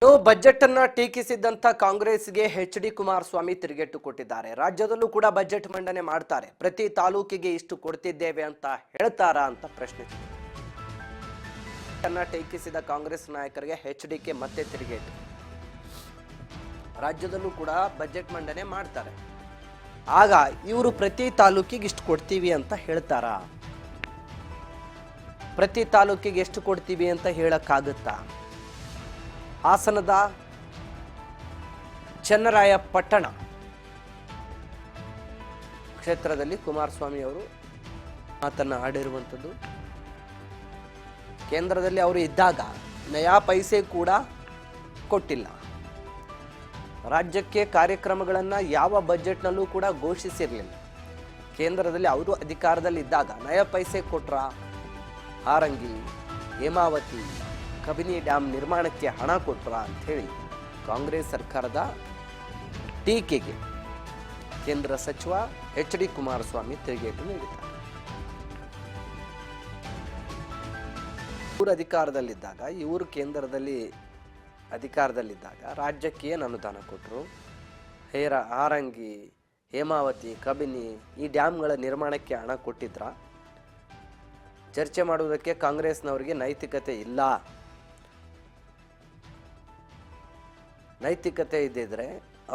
Budget ಅನ್ನ ಟೀಕಿಸಿದಂತ ಕಾಂಗ್ರೆಸ್ಗೆ H D. Kumaraswamy ತಿರುಗೇಟು ಕೊಟ್ಟಿದ್ದಾರೆ. ರಾಜ್ಯದಲ್ಲೂ ಕೂಡ ಬಜೆಟ್ ಮಂಡನೆ ಮಾಡ್ತಾರೆ, ಪ್ರತಿ ತಾಲೂಕಿಗೆ ಇಷ್ಟು ಕೊಡ್ತಿದ್ದೇವೆ ಅಂತ ಹೇಳ್ತಾರಾ ಅಂತ ಪ್ರಶ್ನೆ. ಟೀಕಿಸಿದ ಕಾಂಗ್ರೆಸ್ ನಾಯಕರಿಗೆ ಎಚ್.ಡಿ.ಕೆ ಮತ್ತೆ ತಿರುಗೇಟು. ರಾಜ್ಯದಲ್ಲೂ ಕೂಡ ಬಜೆಟ್ ಮಂಡನೆ ಮಾಡ್ತಾರೆ, ಆಗ ಇವರು ಪ್ರತಿ ತಾಲೂಕಿಗೆ ಇಷ್ಟು ಕೊಡ್ತೀವಿ ಅಂತ ಹೇಳ್ತಾರಾ? ಪ್ರತಿ ತಾಲೂಕಿಗೆ ಎಷ್ಟು ಕೊಡ್ತೀವಿ ಅಂತ ಹೇಳಕ್ಕಾಗುತ್ತಾ? ಹಾಸನದ ಚನ್ನರಾಯಪಟ್ಟಣ ಕ್ಷೇತ್ರದಲ್ಲಿ ಕುಮಾರಸ್ವಾಮಿ ಅವರು ಮಾತನ್ನ ಆಡಿರುವಂಥದ್ದು. ಕೇಂದ್ರದಲ್ಲಿ ಅವರು ಇದ್ದಾಗ ನಯಾ ಪೈಸೆ ಕೂಡ ಕೊಟ್ಟಿಲ್ಲ. ರಾಜ್ಯಕ್ಕೆ ಕಾರ್ಯಕ್ರಮಗಳನ್ನು ಯಾವ ಬಜೆಟ್ನಲ್ಲೂ ಕೂಡ ಘೋಷಿಸಿರಲಿಲ್ಲ. ಕೇಂದ್ರದಲ್ಲಿ ಅವರು ಅಧಿಕಾರದಲ್ಲಿ ಇದ್ದಾಗ ನಯಾ ಪೈಸೆ ಕೊಟ್ರ? ಹಾರಂಗಿ, ಹೇಮಾವತಿ, ಕಬಿನಿ ಡ್ಯಾಮ್ ನಿರ್ಮಾಣಕ್ಕೆ ಹಣ ಕೊಟ್ರ ಅಂಥೇಳಿ ಕಾಂಗ್ರೆಸ್ ಸರ್ಕಾರದ ಟೀಕೆಗೆ ಕೇಂದ್ರ ಸಚಿವ ಎಚ್.ಡಿ. ಕುಮಾರಸ್ವಾಮಿ ತಿರುಗೇಟು ನೀಡಿದ್ದಾರೆ. ಇವರು ಅಧಿಕಾರದಲ್ಲಿದ್ದಾಗ, ಇವರು ಕೇಂದ್ರದಲ್ಲಿ ಅಧಿಕಾರದಲ್ಲಿದ್ದಾಗ ರಾಜ್ಯಕ್ಕೆ ಏನು ಅನುದಾನ ಕೊಟ್ಟರು? ಹಾರಂಗಿ, ಹೇಮಾವತಿ, ಕಬಿನಿ ಈ ಡ್ಯಾಮ್ಗಳ ನಿರ್ಮಾಣಕ್ಕೆ ಹಣ ಕೊಟ್ಟಿದ್ರ? ಚರ್ಚೆ ಮಾಡುವುದಕ್ಕೆ ಕಾಂಗ್ರೆಸ್ನವರಿಗೆ ನೈತಿಕತೆ ಇಲ್ಲ. ನೈತಿಕತೆ ಇದ್ದಿದ್ರೆ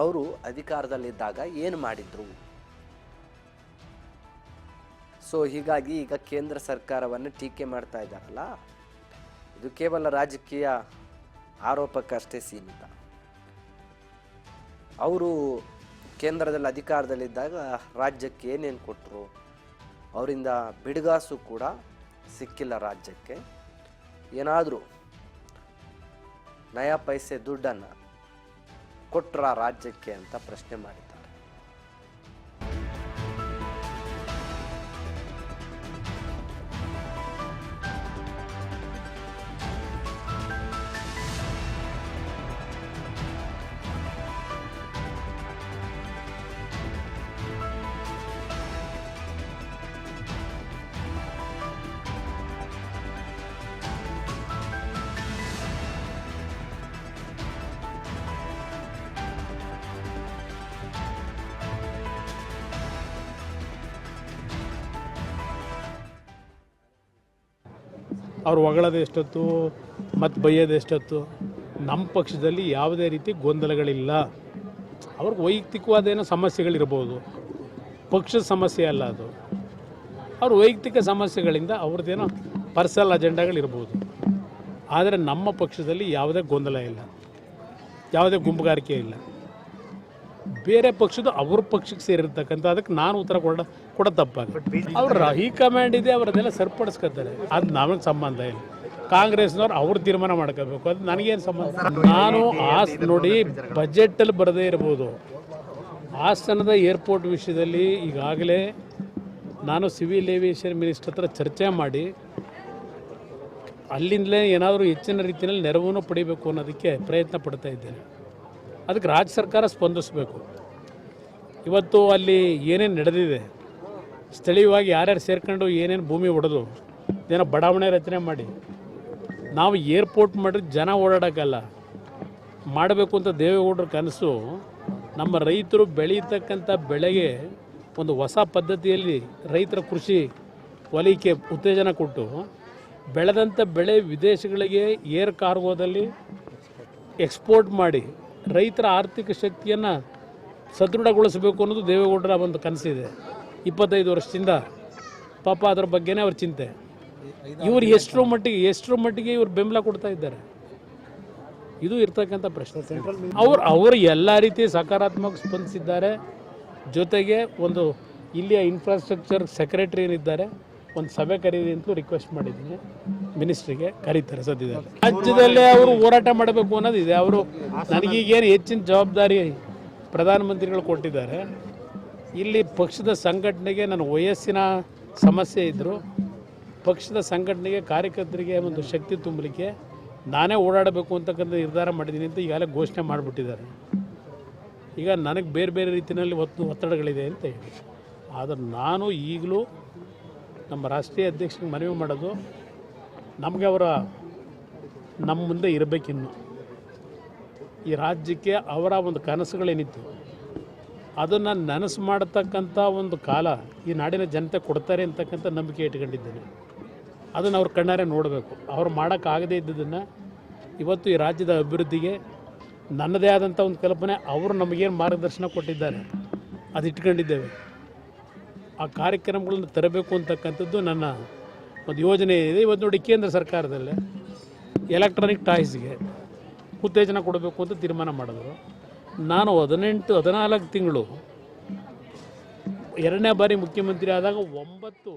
ಅವರು ಅಧಿಕಾರದಲ್ಲಿದ್ದಾಗ ಏನು ಮಾಡಿದ್ರು? ಸೊ ಹೀಗಾಗಿ ಈಗ ಕೇಂದ್ರ ಸರ್ಕಾರವನ್ನು ಟೀಕೆ ಮಾಡ್ತಾ ಇದ್ದಾರಲ್ಲ, ಇದು ಕೇವಲ ರಾಜಕೀಯ ಆರೋಪಕ್ಕಷ್ಟೇ ಸೀಮಿತ. ಅವರು ಕೇಂದ್ರದಲ್ಲಿ ಅಧಿಕಾರದಲ್ಲಿದ್ದಾಗ ರಾಜ್ಯಕ್ಕೆ ಏನೇನು ಕೊಟ್ಟರು? ಅವರಿಂದ ಬಿಡುಗಾಸು ಕೂಡ ಸಿಕ್ಕಿಲ್ಲ ರಾಜ್ಯಕ್ಕೆ. ಏನಾದರೂ ನಯಾ ಪೈಸೆ ದುಡ್ಡನ್ನು ಕೊಟ್ರ ರಾಜ್ಯಕ್ಕೆ ಅಂತ ಪ್ರಶ್ನೆ ಮಾಡಿದ್ದಾರೆ. ಅವ್ರು ಹೊಗಳೋದು ಎಷ್ಟೊತ್ತು ಮತ್ತು ಬೈಯೋದು ಎಷ್ಟೊತ್ತು? ನಮ್ಮ ಪಕ್ಷದಲ್ಲಿ ಯಾವುದೇ ರೀತಿ ಗೊಂದಲಗಳಿಲ್ಲ. ಅವ್ರಿಗೆ ವೈಯಕ್ತಿಕವಾದ ಏನೋ ಸಮಸ್ಯೆಗಳಿರ್ಬೋದು, ಪಕ್ಷದ ಸಮಸ್ಯೆ ಅಲ್ಲ ಅದು. ಅವ್ರ ವೈಯಕ್ತಿಕ ಸಮಸ್ಯೆಗಳಿಂದ ಅವ್ರದ್ದೇನೋ ಪರ್ಸನಲ್ ಅಜೆಂಡಾಗಳಿರ್ಬೋದು. ಆದರೆ ನಮ್ಮ ಪಕ್ಷದಲ್ಲಿ ಯಾವುದೇ ಗೊಂದಲ ಇಲ್ಲ, ಯಾವುದೇ ಗುಂಪುಗಾರಿಕೆ ಇಲ್ಲ. ಬೇರೆ ಪಕ್ಷದ ಅವ್ರ ಪಕ್ಷಕ್ಕೆ ಸೇರಿರ್ತಕ್ಕಂಥ ಅದಕ್ಕೆ ನಾನು ಉತ್ತರ ಕೊಡೋ ತಪ್ಪಾಗುತ್ತೆ. ಅವ್ರ ಹೈಕಮಾಂಡ್ ಇದೆ, ಅವರದೆಲ್ಲ ಸರಿಪಡಿಸ್ಕೊತಾರೆ, ಅದು ನಮಗೆ ಸಂಬಂಧ ಇಲ್ಲ. ಕಾಂಗ್ರೆಸ್ನವ್ರು ಅವ್ರು ತೀರ್ಮಾನ ಮಾಡ್ಕೋಬೇಕು, ಅದು ನನಗೇನು ಸಂಬಂಧ? ನಾನು ನೋಡಿ, ಬಜೆಟಲ್ಲಿ ಬರದೇ ಇರ್ಬೋದು. ಹಾಸನದ ಏರ್ಪೋರ್ಟ್ ವಿಷಯದಲ್ಲಿ ಈಗಾಗಲೇ ನಾನು ಸಿವಿಲ್ ಏವಿಯೇಷನ್ ಮಿನಿಸ್ಟರ್ ಹತ್ರ ಚರ್ಚೆ ಮಾಡಿ ಅಲ್ಲಿಂದಲೇ ಏನಾದರೂ ಹೆಚ್ಚಿನ ರೀತಿಯಲ್ಲಿ ನೆರವನ್ನು ಪಡಿಬೇಕು ಅನ್ನೋದಕ್ಕೆ ಪ್ರಯತ್ನ ಪಡ್ತಾ ಇದ್ದೇನೆ. ಅದಕ್ಕೆ ರಾಜ್ಯ ಸರ್ಕಾರ ಸ್ಪಂದಿಸಬೇಕು. ಇವತ್ತು ಅಲ್ಲಿ ಏನೇನು ನಡೆದಿದೆ, ಸ್ಥಳೀಯವಾಗಿ ಯಾರ್ಯಾರು ಸೇರ್ಕೊಂಡು ಏನೇನು ಭೂಮಿ ಹೊಡೆದು ಏನೋ ಬಡಾವಣೆ ರಚನೆ ಮಾಡಿ ನಾವು ಏರ್ಪೋರ್ಟ್ ಮಾಡಿದ್ರೆ ಜನ ಓಡಾಡೋಕ್ಕಲ್ಲ ಮಾಡಬೇಕು ಅಂತ ದೇವೇಗೌಡರ ಕನಸು. ನಮ್ಮ ರೈತರು ಬೆಳೀತಕ್ಕಂಥ ಬೆಳೆಗೆ ಒಂದು ಹೊಸ ಪದ್ಧತಿಯಲ್ಲಿ ರೈತರ ಕೃಷಿ ವಲಯಕ್ಕೆ ಉತ್ತೇಜನ ಕೊಟ್ಟು ಬೆಳೆದಂಥ ಬೆಳೆ ವಿದೇಶಗಳಿಗೆ ಏರ್ ಕಾರ್ಗೋದಲ್ಲಿ ಎಕ್ಸ್ಪೋರ್ಟ್ ಮಾಡಿ ರೈತರ ಆರ್ಥಿಕ ಶಕ್ತಿಯನ್ನು ಸದೃಢಗೊಳಿಸಬೇಕು ಅನ್ನೋದು ದೇವೇಗೌಡರ ಒಂದು ಕನಸಿದೆ 25 ವರ್ಷದಿಂದ. ಪಾಪ ಅದರ ಬಗ್ಗೆನೇ ಅವ್ರ ಚಿಂತೆ. ಇವರು ಎಷ್ಟರ ಮಟ್ಟಿಗೆ ಇವರು ಬೆಂಬಲ ಕೊಡ್ತಾ ಇದ್ದಾರೆ, ಇದು ಇರ್ತಕ್ಕಂಥ ಪ್ರಶ್ನೆ. ಅವರು ಎಲ್ಲ ರೀತಿ ಸಕಾರಾತ್ಮಕ ಸ್ಪಂದಿಸಿದ್ದಾರೆ. ಜೊತೆಗೆ ಒಂದು ಇಲ್ಲಿಯ ಇನ್ಫ್ರಾಸ್ಟ್ರಕ್ಚರ್ ಸೆಕ್ರೆಟರಿ ಏನಿದ್ದಾರೆ, ಒಂದು ಸಭೆ ಕರೀರಿ ಅಂತಲೂ ರಿಕ್ವೆಸ್ಟ್ ಮಾಡಿದ್ದೀನಿ. ಮಿನಿಸ್ಟ್ರಿಗೆ ಕರೀತಾರೆ ಸದ್ಯದಲ್ಲಿ. ರಾಜ್ಯದಲ್ಲೇ ಅವರು ಹೋರಾಟ ಮಾಡಬೇಕು ಅನ್ನೋದಿದೆ. ಅವರು ನನಗೀಗೇನು ಹೆಚ್ಚಿನ ಜವಾಬ್ದಾರಿ ಪ್ರಧಾನಮಂತ್ರಿಗಳು ಕೊಟ್ಟಿದ್ದಾರೆ. ಇಲ್ಲಿ ಪಕ್ಷದ ಸಂಘಟನೆಗೆ ನನ್ನ ವಯಸ್ಸಿನ ಸಮಸ್ಯೆ ಇದ್ದರೂ ಪಕ್ಷದ ಸಂಘಟನೆಗೆ ಕಾರ್ಯಕರ್ತರಿಗೆ ಒಂದು ಶಕ್ತಿ ತುಂಬಲಿಕ್ಕೆ ನಾನೇ ಓಡಾಡಬೇಕು ಅಂತಕ್ಕಂಥ ನಿರ್ಧಾರ ಮಾಡಿದ್ದೀನಿ ಅಂತ ಈಗಾಗಲೇ ಘೋಷಣೆ ಮಾಡಿಬಿಟ್ಟಿದ್ದಾರೆ. ಈಗ ನನಗೆ ಬೇರೆ ಬೇರೆ ರೀತಿಯಲ್ಲಿ ಒತ್ತಡಗಳಿದೆ ಅಂತ ಹೇಳಿ, ಆದರೆ ನಾನು ಈಗಲೂ ನಮ್ಮ ರಾಷ್ಟ್ರೀಯ ಅಧ್ಯಕ್ಷರಿಗೆ ಮನವಿ ಮಾಡೋದು, ನಮಗೆ ಅವರ ನಮ್ಮ ಮುಂದೆ ಇರಬೇಕಿನ್ನು. ಈ ರಾಜ್ಯಕ್ಕೆ ಅವರ ಒಂದು ಕನಸುಗಳೇನಿತ್ತು ಅದನ್ನು ನನಸು ಮಾಡತಕ್ಕಂಥ ಒಂದು ಕಾಲ ಈ ನಾಡಿನ ಜನತೆ ಕೊಡ್ತಾರೆ ಅಂತಕ್ಕಂಥ ನಂಬಿಕೆ ಇಟ್ಕೊಂಡಿದ್ದೇನೆ. ಅದನ್ನು ಅವ್ರ ಕಣ್ಣಾರೆ ನೋಡಬೇಕು. ಅವ್ರು ಮಾಡೋಕ್ಕಾಗದೇ ಇದ್ದುದನ್ನು ಇವತ್ತು ಈ ರಾಜ್ಯದ ಅಭಿವೃದ್ಧಿಗೆ ನನ್ನದೇ ಆದಂಥ ಒಂದು ಕಲ್ಪನೆ ಅವರು ನಮಗೇನು ಮಾರ್ಗದರ್ಶನ ಕೊಟ್ಟಿದ್ದಾರೆ ಅದು ಇಟ್ಕೊಂಡಿದ್ದೇವೆ. ಆ ಕಾರ್ಯಕ್ರಮಗಳನ್ನು ತರಬೇಕು ಅಂತಕ್ಕಂಥದ್ದು ನನ್ನ ಒಂದು ಯೋಜನೆ ಇದೆ. ಇವತ್ತು ನೋಡಿ ಕೇಂದ್ರ ಸರ್ಕಾರದಲ್ಲೇ ಎಲೆಕ್ಟ್ರಾನಿಕ್ ಟಾಯ್ಸ್ಗೆ ಉತ್ತೇಜನ ಕೊಡಬೇಕು ಅಂತ ತೀರ್ಮಾನ ಮಾಡಿದ್ರು. ನಾನು 14 ತಿಂಗಳು 2ನೇ ಬಾರಿ ಮುಖ್ಯಮಂತ್ರಿ ಆದಾಗ 9